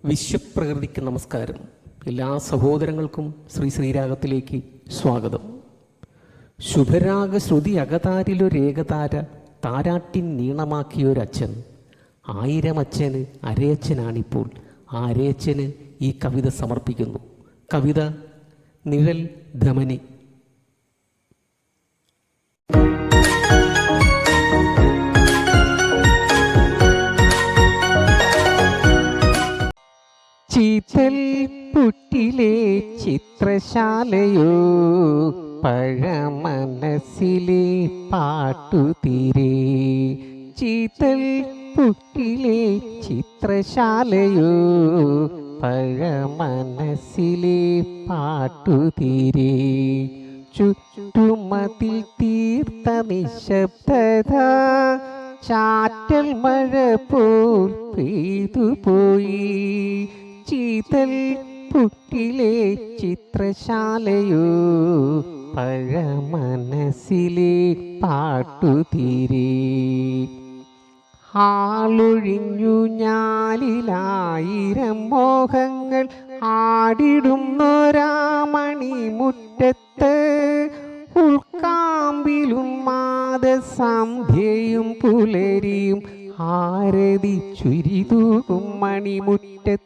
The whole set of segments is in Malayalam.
വിശ്വപ്രകൃതിക്ക് നമസ്കാരം. എല്ലാ സഹോദരങ്ങൾക്കും ശ്രീരാഗത്തിലേക്ക് സ്വാഗതം. ശുഭരാഗ ശ്രുതി അകതാരിലൊരേകതാര താരാട്ടിൻ നീളമാക്കിയൊരച്ഛൻ. 1000 അച്ഛന് അരയച്ഛനാണിപ്പോൾ. ആ അരയച്ഛന് ഈ കവിത സമർപ്പിക്കുന്നു. കവിത നിഴൽ ധമനി. ചീത്തൽപുറ്റിലെ ചിത്രശാലയോ പഴമനസ്സിലെ പാട്ടുതീരെ. ചീത്തൽപുറ്റിലെ ചിത്രശാലയോ പഴമനസ്സിലെ പാട്ടുതീരെ. ചുറ്റുമതിൽ തീർത്ത നിശബ്ദത ചാറ്റൽ മഴ പോൽ പെയ്തുപോയി. ചീത്തൽപുറ്റിലെ ചിത്രശാലയോ പഴമനസ്സിലെ പാട്ടുതീരെ. ആളൊഴിഞ്ഞു ഞാലിലായിരം മോഹങ്ങൾ ആടിടുന്നൊരാമണിമുറ്റത്ത്. ഉൾക്കാമ്പിലും മാതസന്ധ്യയും പുലരിയും ആരതി ചുരിതൂകും മണിമുറ്റത്ത്.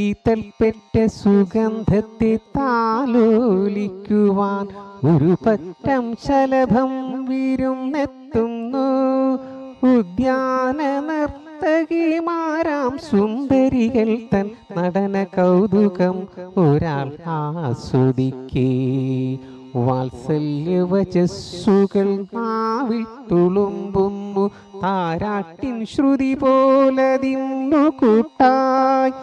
ഈത്തൽപ്പെട്ട സുഗന്ധത്തെ താലോലിക്കുവാൻ ഒരു പറ്റം ശലഭം വിരുന്നെത്തുന്നു. ഉദ്യാന നർത്തകിമാരാം സുന്ദരികൾ തൻ നടന കൗതുകം ഒരാൾ ആസ്വദിക്കേ. വാത്സല്യവചസ്സുകൾ നാവിൽ തുളുമ്പുന്നു. താരാട്ടിൻ ശ്രുതി പോലതിന്നു കൂട്ടായി.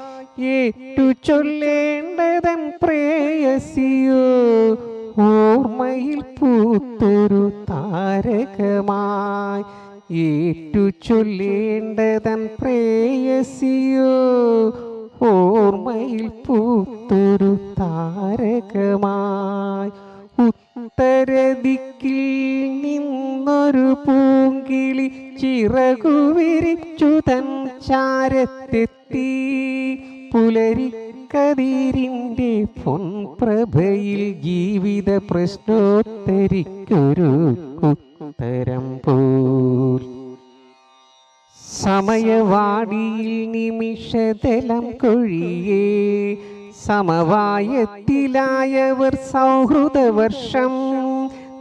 ഏറ്റു ചൊല്ലേണ്ടതൻ പ്രേയസിയോ ഓർമ്മയിൽ പൂത്തൊരു താരകമായി. ഏറ്റു ചൊല്ലേണ്ടതൻ പ്രേയസിയോ ഓർമ്മയിൽ പൂത്തൊരു താരകമായി. ഉത്തരദിക്കിൽ നിന്നൊരു പൂങ്കിളി ചിറകു വിരിച്ചു തൻ ചാരത്തെത്തി. പുലരിക്കതിരിൻ്റെ പൊൻപ്രഭയിൽ ജീവിത പ്രശ്നോത്തരിക്കൊരു ഉത്തരം പോൽ. സമയവാടിയിൽ നിമിഷതലം കൊഴിയേ. സമവായത്തിലായവർ സൗഹൃദവർഷം.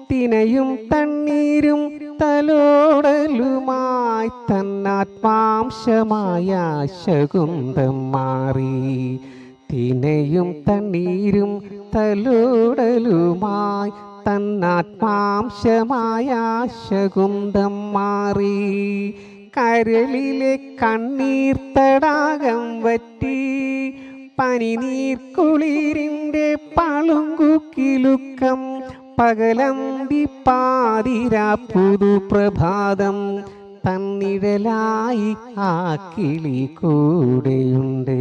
തിനയും തണ്ണീരും തലോടലുമായി തന്നാത്മാംശമായ ശകുന്തം മാറി. തിനയും തണ്ണീരും തലോടലുമായി തന്നാത്മാംശമായ ശകുന്തം മാറി. കരളിലെ കണ്ണീർ തടാകം വറ്റി. പനിനീർക്കുളിരിൻ്റെ പളുങ്കുക്കിലുക്കം. പകലന്തി പാതിരാ പുതുപ്രഭാതം. തന്നിഴലായി ആ കിളി കൂടെയുണ്ട്.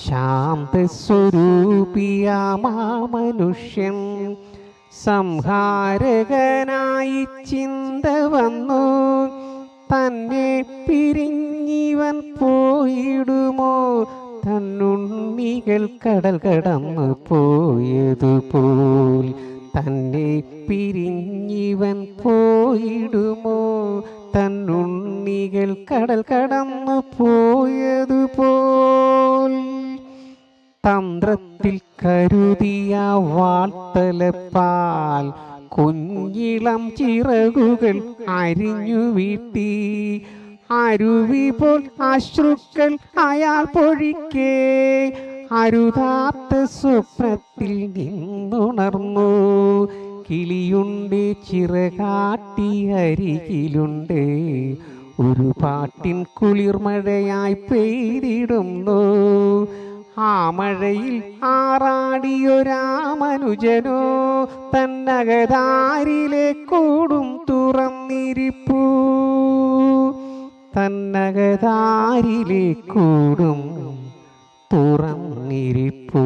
ശാന്തസ്വരൂപിയാമാ മനുഷ്യൻ സംഹാരകനായി ചിന്ത വന്നു. തന്നെ പിരിഞ്ഞിവൻ പോയിടുമോ തന്നുണ്ണികൾ കടൽ കടന്നു പോയതുപോൽ. തന്നെ പിരിഞ്ഞിവൻ പോയിടുമോ തന്നുണ്ണികൾ കടൽ കടന്നു പോയതുപോൽ. തന്ത്രത്തിൽ കരുതിയ വാൾത്തലപ്പാൽ കുഞ്ഞിളം ചിറകുകൾ അരിഞ്ഞു വീട്ടി. അരുവി പോൽ അശ്രുക്കൾ അയാൾ പൊഴിക്കേ. അരുതാത്ത സ്വപ്നത്തിൽ നിന്നുണർന്നു. കിളിയുണ്ട് ചിറകാട്ടി അരികിലുണ്ട്. ഒരു പാട്ടിൻ കുളിർമഴയായി പെയ്തിടുന്നു. ആ മഴയിൽ ആറാടിയൊരാമനുജനോ തന്നകതാരിലെ കൂടും തുറന്നിരിപ്പൂ. തന്നകതാരിലെ കൂടും തുറന്നിരിപ്പൂ.